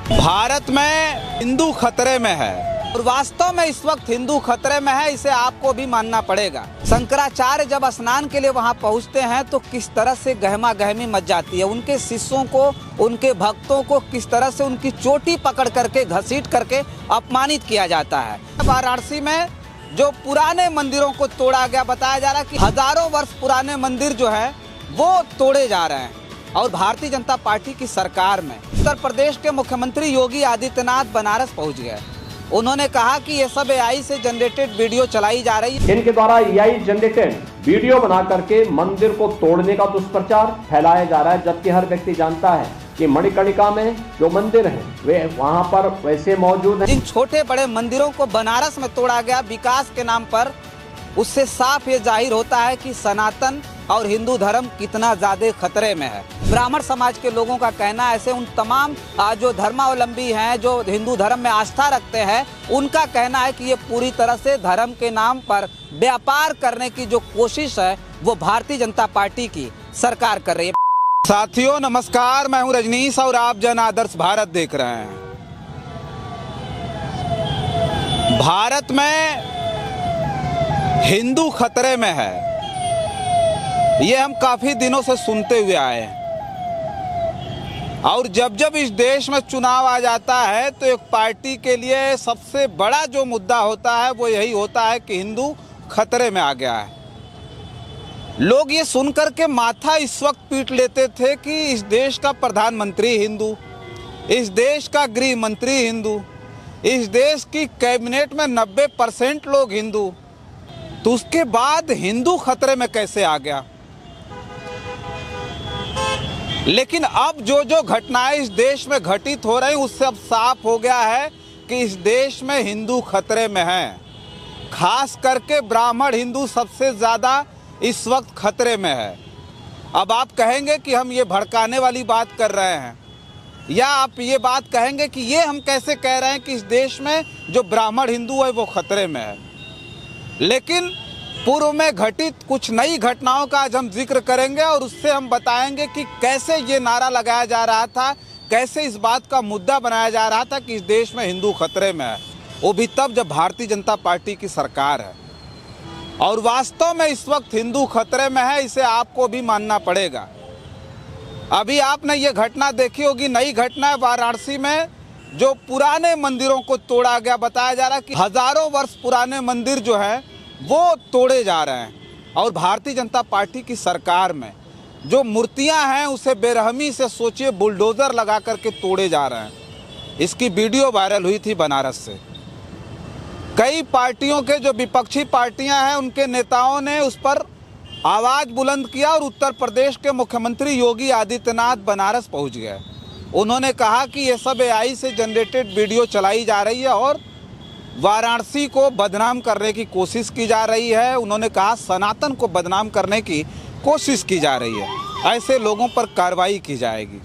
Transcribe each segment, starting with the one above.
भारत में हिंदू खतरे में है और वास्तव में इस वक्त हिंदू खतरे में है, इसे आपको भी मानना पड़ेगा। शंकराचार्य जब स्नान के लिए वहां पहुंचते हैं तो किस तरह से गहमा गहमी मच जाती है। उनके शिष्यों को, उनके भक्तों को किस तरह से उनकी चोटी पकड़ करके, घसीट करके अपमानित किया जाता है। वाराणसी में जो पुराने मंदिरों को तोड़ा गया, बताया जा रहा है कि हजारों वर्ष पुराने मंदिर जो है वो तोड़े जा रहे हैं। और भारतीय जनता पार्टी की सरकार में उत्तर प्रदेश के मुख्यमंत्री योगी आदित्यनाथ बनारस पहुंच गए। उन्होंने कहा कि ये सब एआई से जनरेटेड वीडियो चलाई जा रही है। इनके द्वारा एआई जनरेटेड वीडियो बना करके मंदिर को तोड़ने का दुष्प्रचार फैलाया जा रहा है, जबकि हर व्यक्ति जानता है कि मणिकर्णिका में जो मंदिर है वे वहां पर वैसे मौजूद हैं। जिन छोटे बड़े मंदिरों को बनारस में तोड़ा गया विकास के नाम पर, उससे साफ ये जाहिर होता है कि सनातन और हिंदू धर्म कितना ज्यादा खतरे में है। ब्राह्मण समाज के लोगों का कहना, ऐसे उन तमाम जो धर्मावलंबी हैं, जो हिंदू धर्म में आस्था रखते हैं, उनका कहना है कि ये पूरी तरह से धर्म के नाम पर व्यापार करने की जो कोशिश है वो भारतीय जनता पार्टी की सरकार कर रही है। साथियों नमस्कार, मैं हूं रजनीश और आप जन आदर्श भारत देख रहे हैं। भारत में हिंदू खतरे में है, ये हम काफी दिनों से सुनते हुए आए हैं। और जब जब इस देश में चुनाव आ जाता है तो एक पार्टी के लिए सबसे बड़ा जो मुद्दा होता है वो यही होता है कि हिंदू खतरे में आ गया है। लोग ये सुनकर के माथा इस वक्त पीट लेते थे कि इस देश का प्रधानमंत्री हिंदू, इस देश का गृह मंत्री हिंदू, इस देश की कैबिनेट में 90% लोग हिंदू, तो उसके बाद हिंदू खतरे में कैसे आ गया। लेकिन अब जो जो घटनाएं इस देश में घटित हो रही, उससे अब साफ हो गया है कि इस देश में हिंदू खतरे में हैं। खास करके ब्राह्मण हिंदू सबसे ज़्यादा इस वक्त खतरे में है। अब आप कहेंगे कि हम ये भड़काने वाली बात कर रहे हैं, या आप ये बात कहेंगे कि ये हम कैसे कह रहे हैं कि इस देश में जो ब्राह्मण हिंदू है वो खतरे में है। लेकिन पूर्व में घटित कुछ नई घटनाओं का आज हम जिक्र करेंगे और उससे हम बताएंगे कि कैसे ये नारा लगाया जा रहा था, कैसे इस बात का मुद्दा बनाया जा रहा था कि इस देश में हिंदू खतरे में है, वो भी तब जब भारतीय जनता पार्टी की सरकार है। और वास्तव में इस वक्त हिंदू खतरे में है, इसे आपको भी मानना पड़ेगा। अभी आपने ये घटना देखी होगी, नई घटना है वाराणसी में जो पुराने मंदिरों को तोड़ा गया। बताया जा रहा है कि हजारों वर्ष पुराने मंदिर जो है वो तोड़े जा रहे हैं। और भारतीय जनता पार्टी की सरकार में जो मूर्तियां हैं उसे बेरहमी से, सोचिए, बुलडोजर लगा करके तोड़े जा रहे हैं। इसकी वीडियो वायरल हुई थी बनारस से। कई पार्टियों के जो विपक्षी पार्टियां हैं उनके नेताओं ने उस पर आवाज़ बुलंद किया और उत्तर प्रदेश के मुख्यमंत्री योगी आदित्यनाथ बनारस पहुंच गए। उन्होंने कहा कि ये सब एआई से जनरेटेड वीडियो चलाई जा रही है और वाराणसी को बदनाम करने की कोशिश की जा रही है। उन्होंने कहा सनातन को बदनाम करने की कोशिश की जा रही है, ऐसे लोगों पर कार्रवाई की जाएगी।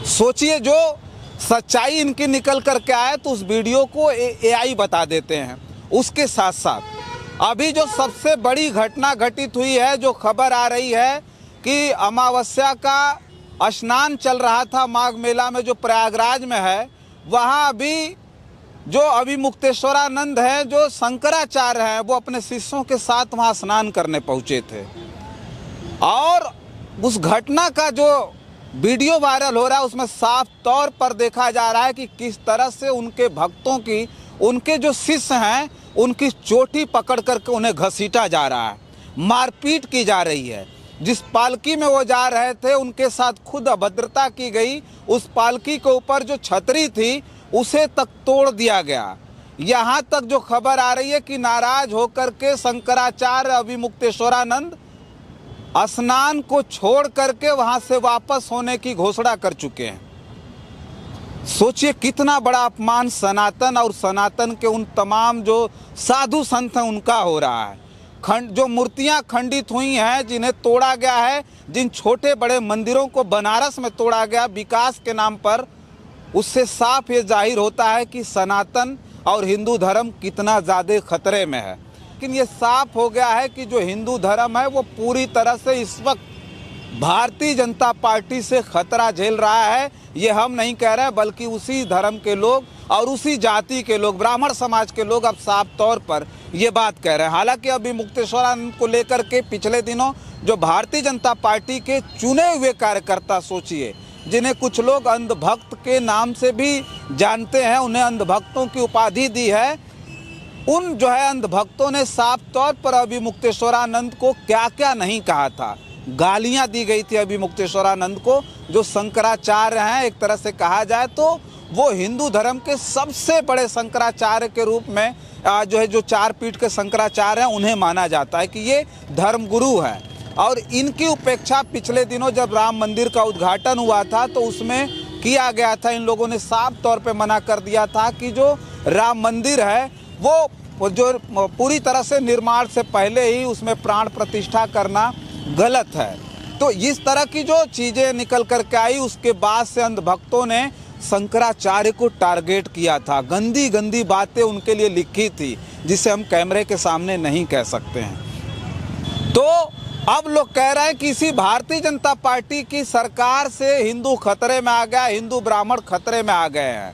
सोचिए, जो सच्चाई इनकी निकल करके आए तो उस वीडियो को एआई बता देते हैं। उसके साथ साथ अभी जो सबसे बड़ी घटना घटित हुई है, जो खबर आ रही है कि अमावस्या का स्नान चल रहा था माघ मेला में जो प्रयागराज में है, वहाँ अभी जो अभिमुक्तेश्वरानंद है, जो शंकराचार्य हैं, वो अपने शिष्यों के साथ वहाँ स्नान करने पहुँचे थे। और उस घटना का जो वीडियो वायरल हो रहा है उसमें साफ तौर पर देखा जा रहा है कि किस तरह से उनके भक्तों की, उनके जो शिष्य हैं, उनकी चोटी पकड़ करके उन्हें घसीटा जा रहा है, मारपीट की जा रही है। जिस पालकी में वो जा रहे थे उनके साथ खुद अभद्रता की गई। उस पालकी के ऊपर जो छतरी थी उसे तक तोड़ दिया गया। यहाँ तक जो खबर आ रही है कि नाराज होकर के शंकराचार्य अभिमुक्तेश्वरानंद स्नान को छोड़ करके वहां से वापस होने की घोषणा कर चुके हैं। सोचिए कितना बड़ा अपमान सनातन और सनातन के उन तमाम जो साधु संत हैं उनका हो रहा है। जो मूर्तियां खंडित हुई हैं, जिन्हें तोड़ा गया है, जिन छोटे बड़े मंदिरों को बनारस में तोड़ा गया विकास के नाम पर, उससे साफ ये जाहिर होता है कि सनातन और हिंदू धर्म कितना ज़्यादा खतरे में है। लेकिन ये साफ हो गया है कि जो हिंदू धर्म है वो पूरी तरह से इस वक्त भारतीय जनता पार्टी से खतरा झेल रहा है। ये हम नहीं कह रहे, बल्कि उसी धर्म के लोग और उसी जाति के लोग, ब्राह्मण समाज के लोग अब साफ तौर पर ये बात कह रहे हैं। हालांकि अभी मुक्तेश्वरानंद को लेकर के पिछले दिनों जो भारतीय जनता पार्टी के चुने हुए कार्यकर्ता, सोचिए, जिन्हें कुछ लोग अंधभक्त के नाम से भी जानते हैं, उन्हें अंधभक्तों की उपाधि दी है, उन जो है अंधभक्तों ने साफ तौर पर अभी मुक्तेश्वरानंद को क्या क्या नहीं कहा था। गालियां दी गई थी अभी मुक्तेश्वरानंद को, जो शंकराचार्य हैं, एक तरह से कहा जाए तो वो हिंदू धर्म के सबसे बड़े शंकराचार्य के रूप में जो चार पीठ के शंकराचार्य हैं, उन्हें माना जाता है कि ये धर्मगुरु हैं। और इनकी उपेक्षा पिछले दिनों जब राम मंदिर का उद्घाटन हुआ था तो उसमें किया गया था। इन लोगों ने साफ तौर पे मना कर दिया था कि जो राम मंदिर है वो जो पूरी तरह से निर्माण से पहले ही उसमें प्राण प्रतिष्ठा करना गलत है। तो इस तरह की जो चीज़ें निकल कर के आई, उसके बाद से अंधभक्तों ने शंकराचार्य को टारगेट किया था, गंदी गंदी बातें उनके लिए लिखी थी, जिसे हम कैमरे के सामने नहीं कह सकते हैं। तो अब लोग कह रहे हैं कि इसी भारतीय जनता पार्टी की सरकार से हिंदू खतरे में आ गया, हिंदू ब्राह्मण खतरे में आ गए हैं।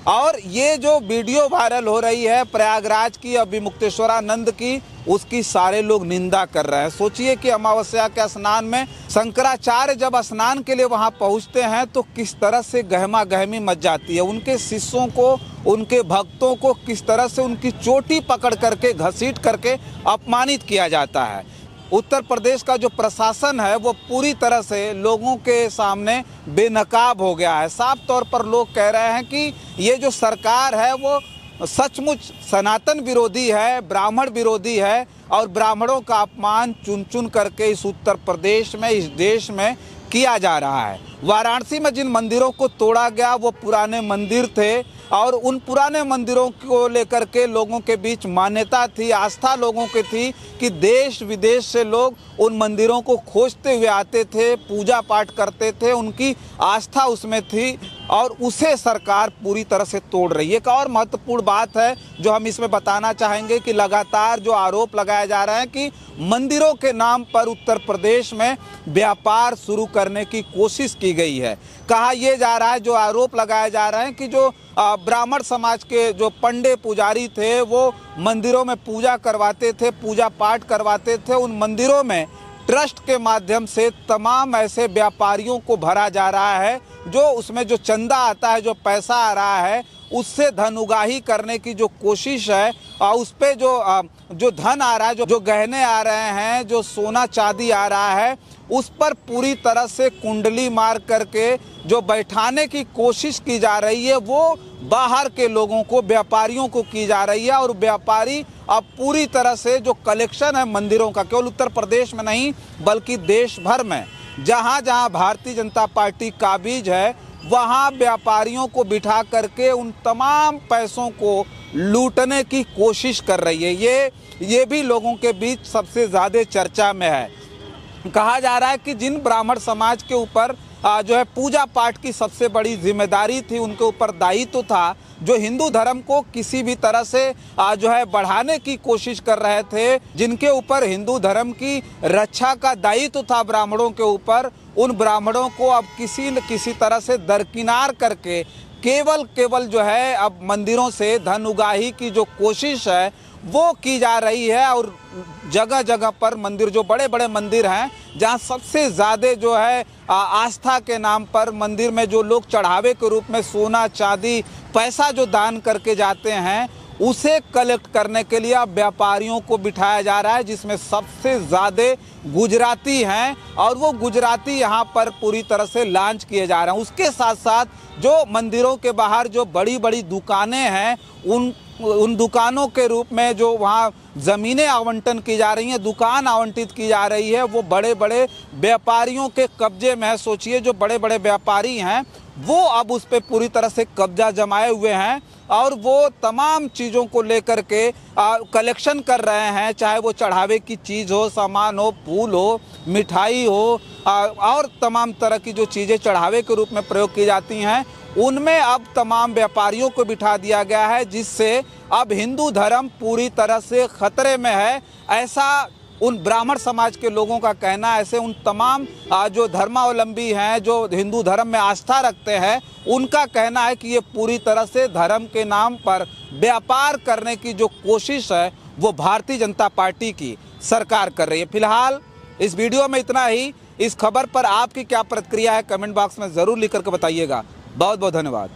और ये जो वीडियो वायरल हो रही है प्रयागराज की, अभी मुक्तेश्वरानंद की, उसकी सारे लोग निंदा कर रहे हैं। सोचिए कि अमावस्या के स्नान में शंकराचार्य जब स्नान के लिए वहां पहुंचते हैं तो किस तरह से गहमा गहमी मच जाती है। उनके शिष्यों को, उनके भक्तों को किस तरह से उनकी चोटी पकड़ करके, घसीट करके अपमानित किया जाता है। उत्तर प्रदेश का जो प्रशासन है वो पूरी तरह से लोगों के सामने बेनकाब हो गया है। साफ तौर पर लोग कह रहे हैं कि ये जो सरकार है वो सचमुच सनातन विरोधी है, ब्राह्मण विरोधी है, और ब्राह्मणों का अपमान चुन चुन करके इस उत्तर प्रदेश में, इस देश में किया जा रहा है। वाराणसी में जिन मंदिरों को तोड़ा गया वो पुराने मंदिर थे, और उन पुराने मंदिरों को लेकर के लोगों के बीच मान्यता थी, आस्था लोगों की थी कि देश विदेश से लोग उन मंदिरों को खोजते हुए आते थे, पूजा पाठ करते थे, उनकी आस्था उसमें थी, और उसे सरकार पूरी तरह से तोड़ रही है। एक और महत्वपूर्ण बात है जो हम इसमें बताना चाहेंगे कि लगातार जो आरोप लगाया जा रहा है कि मंदिरों के नाम पर उत्तर प्रदेश में व्यापार शुरू करने की कोशिश की गई है। कहा यह जा रहा है, जो आरोप लगाया जा रहा है कि जो ब्राह्मण समाज के जो पंडे पुजारी थे वो मंदिरों में पूजा करवाते थे, पूजा पाठ करवाते थे। उन मंदिरों में ट्रस्ट के माध्यम से तमाम ऐसे व्यापारियों को भरा जा रहा है, जो उसमें जो चंदा आता है, जो पैसा आ रहा है, उससे धन उगाही करने की जो कोशिश है, और उस पर जो धन आ रहा है, जो गहने आ रहे हैं, जो सोना चांदी आ रहा है, उस पर पूरी तरह से कुंडली मार करके जो बैठाने की कोशिश की जा रही है वो बाहर के लोगों को, व्यापारियों को की जा रही है। और व्यापारी अब पूरी तरह से जो कलेक्शन है मंदिरों का, केवल उत्तर प्रदेश में नहीं बल्कि देश भर में जहाँ जहाँ भारतीय जनता पार्टी काबिज है, वहाँ व्यापारियों को बिठा करके उन तमाम पैसों को लूटने की कोशिश कर रही है। ये भी लोगों के बीच सबसे ज़्यादा चर्चा में है। कहा जा रहा है कि जिन ब्राह्मण समाज के ऊपर जो है पूजा पाठ की सबसे बड़ी जिम्मेदारी थी, उनके ऊपर दायित्व था, जो हिंदू धर्म को किसी भी तरह से जो है बढ़ाने की कोशिश कर रहे थे, जिनके ऊपर हिंदू धर्म की रक्षा का दायित्व था ब्राह्मणों के ऊपर, उन ब्राह्मणों को अब किसी न किसी तरह से दरकिनार करके केवल जो है अब मंदिरों से धन उगाही की जो कोशिश है वो की जा रही है। और जगह जगह पर मंदिर, जो बड़े बड़े मंदिर हैं, जहाँ सबसे ज़्यादा जो है आस्था के नाम पर मंदिर में जो लोग चढ़ावे के रूप में सोना चांदी पैसा जो दान करके जाते हैं, उसे कलेक्ट करने के लिए अब व्यापारियों को बिठाया जा रहा है, जिसमें सबसे ज़्यादा गुजराती हैं, और वो गुजराती यहाँ पर पूरी तरह से लॉन्च किए जा रहे हैं। उसके साथ साथ जो मंदिरों के बाहर जो बड़ी बड़ी दुकानें हैं, उन दुकानों के रूप में जो वहाँ ज़मीनें आवंटन की जा रही हैं, दुकान आवंटित की जा रही है, वो बड़े बड़े व्यापारियों के कब्जे में है। सोचिए, जो बड़े बड़े व्यापारी हैं वो अब उस पर पूरी तरह से कब्जा जमाए हुए हैं, और वो तमाम चीज़ों को लेकर के कलेक्शन कर रहे हैं, चाहे वो चढ़ावे की चीज़ हो, सामान हो, फूल हो, मिठाई हो, और तमाम तरह की जो चीज़ें चढ़ावे के रूप में प्रयोग की जाती हैं, उनमें अब तमाम व्यापारियों को बिठा दिया गया है, जिससे अब हिंदू धर्म पूरी तरह से खतरे में है। ऐसा उन ब्राह्मण समाज के लोगों का कहना, ऐसे उन तमाम जो धर्मावलंबी हैं, जो हिंदू धर्म में आस्था रखते हैं, उनका कहना है कि ये पूरी तरह से धर्म के नाम पर व्यापार करने की जो कोशिश है वो भारतीय जनता पार्टी की सरकार कर रही है। फिलहाल इस वीडियो में इतना ही। इस खबर पर आपकी क्या प्रतिक्रिया है कमेंट बॉक्स में ज़रूर लिख करके बताइएगा। बहुत बहुत धन्यवाद।